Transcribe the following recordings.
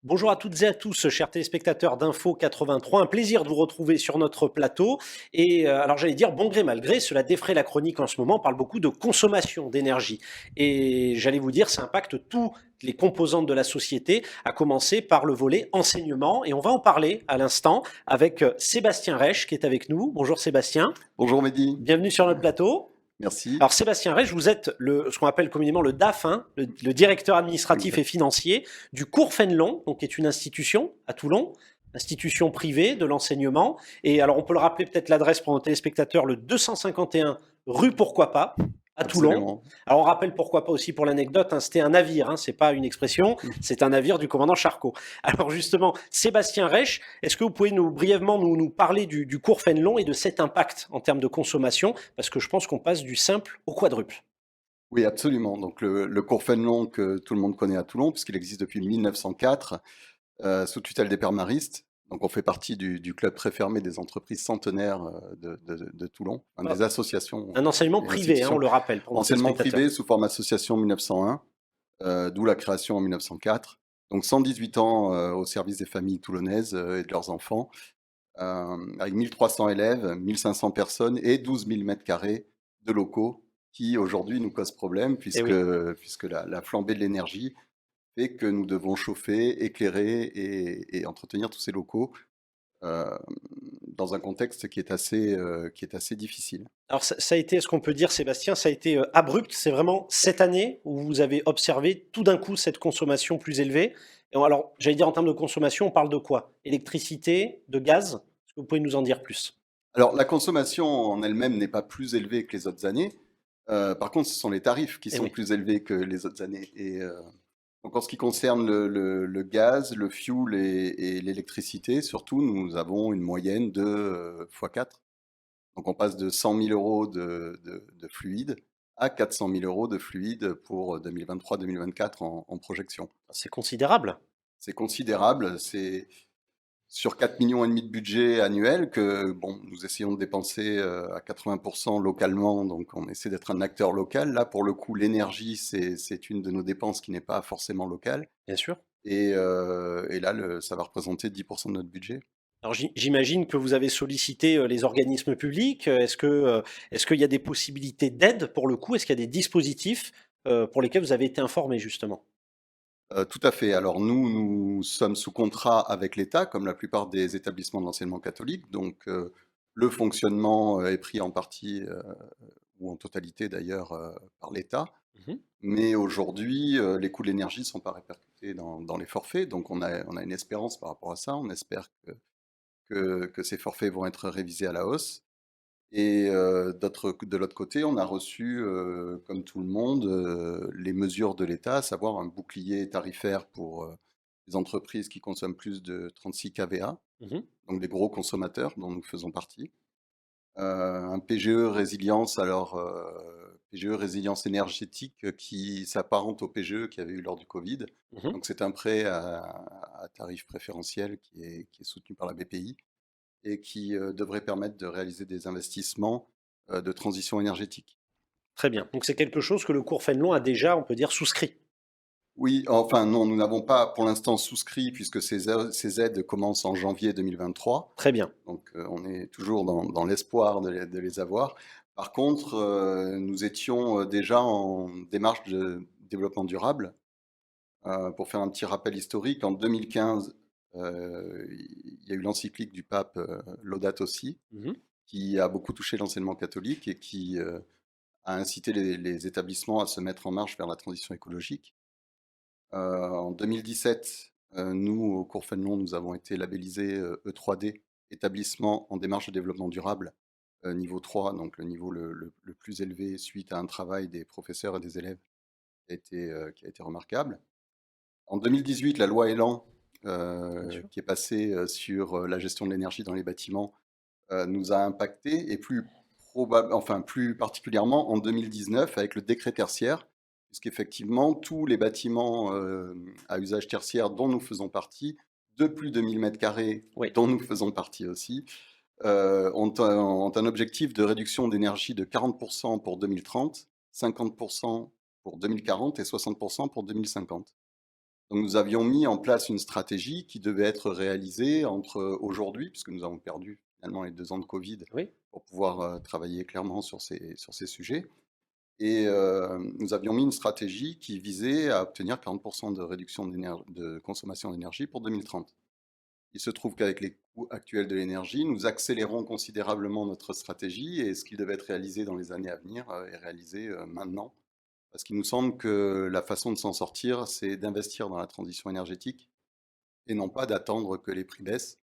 Bonjour à toutes et à tous, chers téléspectateurs d'Info 83. Un plaisir de vous retrouver sur notre plateau. Alors j'allais dire, bon gré mal gré, cela défraie la chronique en ce moment. On parle beaucoup de consommation d'énergie. Et j'allais vous dire, ça impacte toutes les composantes de la société, à commencer par le volet enseignement. Et on va en parler à l'instant avec Sébastien Reich qui est avec nous. Bonjour Sébastien, Bonjour Mehdi, bienvenue sur notre plateau. merci. Alors Sébastien Reich, vous êtes ce qu'on appelle communément le DAF, hein, le directeur administratif et Exact. financier du cours Fénelon, donc qui est une institution à Toulon, institution privée de l'enseignement. Et alors on peut le rappeler peut-être l'adresse pour nos téléspectateurs, le 251 rue Pourquoi pas à Toulon. Absolument. Alors on rappelle pourquoi pas aussi pour l'anecdote, hein, c'était un navire, hein, c'est pas une expression, c'est un navire du commandant Charcot. Alors justement, Sébastien Reich, est-ce que vous pouvez brièvement nous parler du cours Fénelon et de cet impact en termes de consommation? Parce que je pense qu'on passe du simple au quadruple. Oui, absolument. Donc le cours Fénelon que tout le monde connaît à Toulon, puisqu'il existe depuis 1904, sous tutelle des Pères Maristes. Donc on fait partie du club très fermé des entreprises centenaires de Toulon, enfin, des associations Un enseignement et privé, hein, on institutions. le rappelle pour nos Anciennement téléspectateurs. privé sous forme association en 1901, d'où la création en 1904. Donc 118 ans au service des familles toulonnaises et de leurs enfants, avec 1300 élèves, 1500 personnes et 12 000 mètres carrés de locaux qui aujourd'hui nous causent problème Eh puisque, oui. puisque la flambée de l'énergie fait que nous devons chauffer, éclairer et entretenir tous ces locaux euh, dans un contexte qui est assez difficile. Alors ça a été, est-ce qu'on peut dire, Sébastien, ça a été abrupt, c'est vraiment cette année où vous avez observé tout d'un coup cette consommation plus élevée. Alors, j'allais dire en termes de consommation, on parle de quoi? Électricité, de gaz? Est-ce que vous pouvez nous en dire plus? Alors la consommation en elle-même n'est pas plus élevée que les autres années. Par contre, ce sont les tarifs qui Eh sont oui. plus élevés que les autres années. Donc en ce qui concerne le gaz, le fuel et l'électricité, surtout, nous avons une moyenne de x4. Donc on passe de 100 000 euros de fluide à 400 000 euros de fluide pour 2023-2024 en projection. C'est considérable. C'est considérable, c'est sur 4,5 millions de budget annuel que bon, nous essayons de dépenser à 80% localement, donc on essaie d'être un acteur local. Là, pour le coup, l'énergie, c'est une de nos dépenses qui n'est pas forcément locale. Bien sûr. Et là, ça va représenter 10% de notre budget. Alors j'imagine que vous avez sollicité les organismes publics. Est-ce qu'il y a des possibilités d'aide pour le coup? Est-ce qu'il y a des dispositifs pour lesquels vous avez été informé justement? Tout à fait. Alors nous sommes sous contrat avec l'État, comme la plupart des établissements de l'enseignement catholique. Donc le fonctionnement est pris en partie ou en totalité d'ailleurs par l'État. Mhm. Mais aujourd'hui, les coûts de l'énergie ne sont pas répercutés dans les forfaits. Donc on a une espérance par rapport à ça. On espère que ces forfaits vont être révisés à la hausse. Et de l'autre côté, on a reçu, comme tout le monde, les mesures de l'État, à savoir un bouclier tarifaire pour les entreprises qui consomment plus de 36 kVA, Mhm. donc des gros consommateurs dont nous faisons partie. Un PGE résilience, alors PGE résilience énergétique qui s'apparente au PGE qu'il y avait eu lors du Covid. Mhm. Donc c'est un prêt à tarif préférentiel qui est soutenu par la BPI et qui devrait permettre de réaliser des investissements de transition énergétique. Très bien. Donc c'est quelque chose que le cours Fénelon a déjà, on peut dire, souscrit. Oui, enfin non, nous n'avons pas pour l'instant souscrit puisque ces aides commencent en janvier 2023. Très bien. Donc on est toujours dans l'espoir de les avoir. Par contre, nous étions déjà en démarche de développement durable. Pour faire un petit rappel historique, en 2015, il y a eu l'encyclique du pape Laudato Si, Mhm. qui a beaucoup touché l'enseignement catholique et qui a incité les établissements à se mettre en marche vers la transition écologique. En 2017, nous, au cours Fénelon, nous avons été labellisés E3D, établissement en démarche de développement durable, niveau 3, donc le niveau le plus élevé suite à un travail des professeurs et des élèves qui a été remarquable. En 2018, la loi Elan, Bien sûr. qui est passée sur la gestion de l'énergie dans les bâtiments, nous a impacté et plus particulièrement en 2019 avec le décret tertiaire, puisqu'effectivement tous les bâtiments à usage tertiaire dont nous faisons partie, de plus de 1000 mètres carrés Oui. dont nous faisons partie aussi, ont un objectif de réduction d'énergie de 40% pour 2030, 50% pour 2040 et 60% pour 2050. Donc nous avions mis en place une stratégie qui devait être réalisée entre aujourd'hui, puisque nous avons perdu finalement les 2 ans de Covid, Oui, pour pouvoir travailler clairement sur ces sujets. Et nous avions mis une stratégie qui visait à obtenir 40% de réduction de consommation d'énergie pour 2030. Il se trouve qu'avec les coûts actuels de l'énergie, nous accélérons considérablement notre stratégie et ce qui devait être réalisé dans les années à venir est réalisé maintenant. Parce qu'il nous semble que la façon de s'en sortir, c'est d'investir dans la transition énergétique et non pas d'attendre que les prix baissent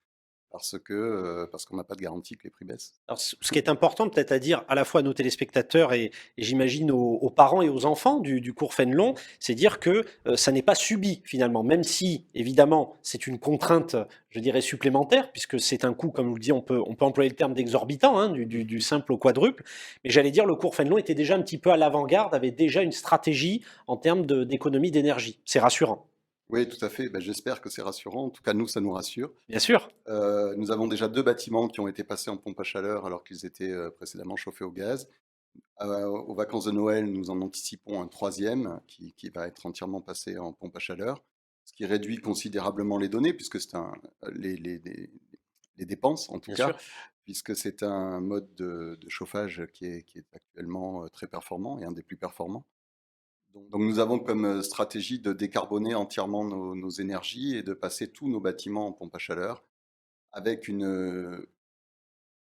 parce qu'on n'a pas de garantie que les prix baissent. alors ce qui est important peut-être à dire à la fois à nos téléspectateurs et j'imagine aux parents et aux enfants du cours Fénelon, c'est dire que, ça n'est pas subi finalement. Même si évidemment c'est une contrainte, je dirais supplémentaire puisque c'est un coût comme je vous le dis on peut employer le terme d'exorbitant, hein, du simple au quadruple. Mais j'allais dire le cours Fénelon était déjà un petit peu à l'avant-garde, avait déjà une stratégie en termes d'économie d'énergie. C'est rassurant. Oui, tout à fait. Ben, j'espère que c'est rassurant. En tout cas, nous, ça nous rassure. Bien sûr, Nous avons déjà 2 bâtiments qui ont été passés en pompe à chaleur alors qu'ils étaient précédemment chauffés au gaz. Aux vacances de Noël, nous en anticipons un troisième qui va être entièrement passé en pompe à chaleur, ce qui réduit considérablement les données, puisque c'est les dépenses en tout bien cas, sûr. puisque c'est un mode de chauffage qui est actuellement très performant et un des plus performants. Donc nous avons comme stratégie de décarboner entièrement nos énergies et de passer tous nos bâtiments en pompe à chaleur, avec une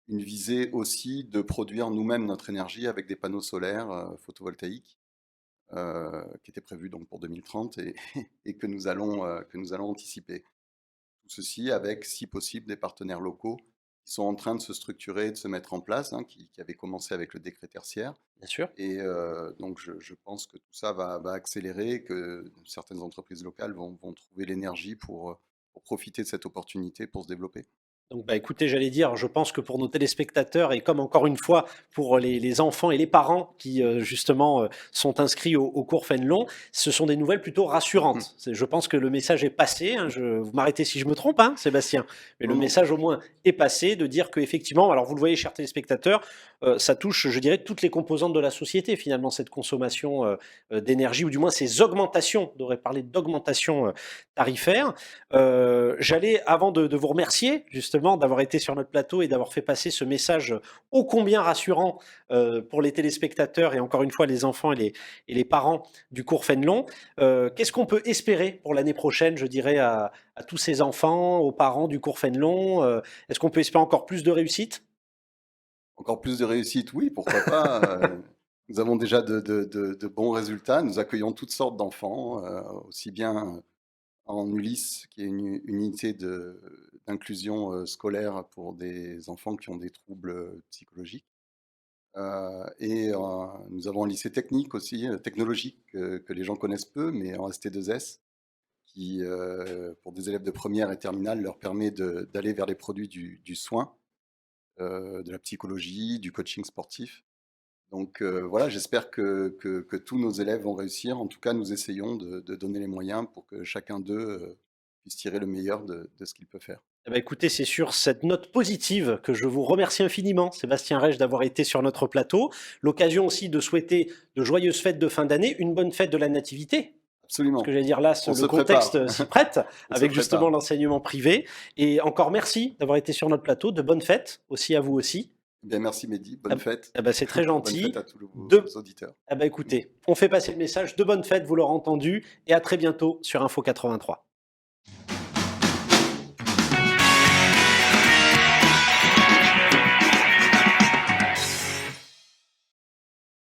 visée aussi de produire nous-mêmes notre énergie avec des panneaux solaires photovoltaïques qui étaient prévus donc pour 2030 et que nous allons anticiper. Tout ceci avec, si possible, des partenaires locaux qui sont en train de se structurer, de se mettre en place, hein, qui avaient commencé avec le décret tertiaire. Bien sûr. Et donc je pense que tout ça va accélérer, que certaines entreprises locales vont trouver l'énergie pour profiter de cette opportunité pour se développer. Donc, bah, écoutez, j'allais dire, je pense que pour nos téléspectateurs et comme encore une fois pour les enfants et les parents qui justement sont inscrits au cours Fénelon, ce sont des nouvelles plutôt Mhm. rassurantes. Je pense que le message est passé, hein, vous m'arrêtez si je me trompe, hein, Sébastien, mais le Non, non. message au moins est passé de dire qu'effectivement, alors vous le voyez, chers téléspectateurs, ça touche, je dirais, toutes les composantes de la société finalement, cette consommation d'énergie, ou du moins ces augmentations, on devrait parler d'augmentation tarifaire. J'allais, avant de vous remercier justement d'avoir été sur notre plateau et d'avoir fait passer ce message ô combien rassurant pour les téléspectateurs et encore une fois les enfants et les parents du cours Fénelon. Qu'est-ce qu'on peut espérer pour l'année prochaine, je dirais, à tous ces enfants, aux parents du cours Fénelon? Est-ce qu'on peut espérer encore plus de réussite? Encore plus de réussite, oui, pourquoi pas. Nous avons déjà de bons résultats. Nous accueillons toutes sortes d'enfants, aussi bien en Ulysse, qui est une unité d'inclusion scolaire pour des enfants qui ont des troubles psychologiques. Nous avons un lycée technique aussi, technologique, que les gens connaissent peu, mais en ST2S, qui, pour des élèves de première et terminale, leur permet d'aller vers les produits du soin, de la psychologie, du coaching sportif. Donc voilà, j'espère que tous nos élèves vont réussir. En tout cas, nous essayons de donner les moyens pour que chacun d'eux puisse tirer le meilleur de ce qu'il peut faire. Eh ben, écoutez, c'est sur cette note positive que je vous remercie infiniment, Sébastien Rech, d'avoir été sur notre plateau. L'occasion aussi de souhaiter de joyeuses fêtes de fin d'année, une bonne fête de la Nativité. Parce que Absolument. j'allais dire là, On le se prépare. contexte s'y prête, On se avec justement prépare. l'enseignement privé. Et encore merci d'avoir été sur notre plateau. De bonnes fêtes aussi à vous aussi. Eh bien, merci Mehdi. Ah Bonne fête. ah bah, c'est très Bonne fête gentil. à tous vos De, auditeurs. ah bah, écoutez, on fait passer le message de bonnes fêtes, vous l'aurez entendu, et à très bientôt sur Info 83.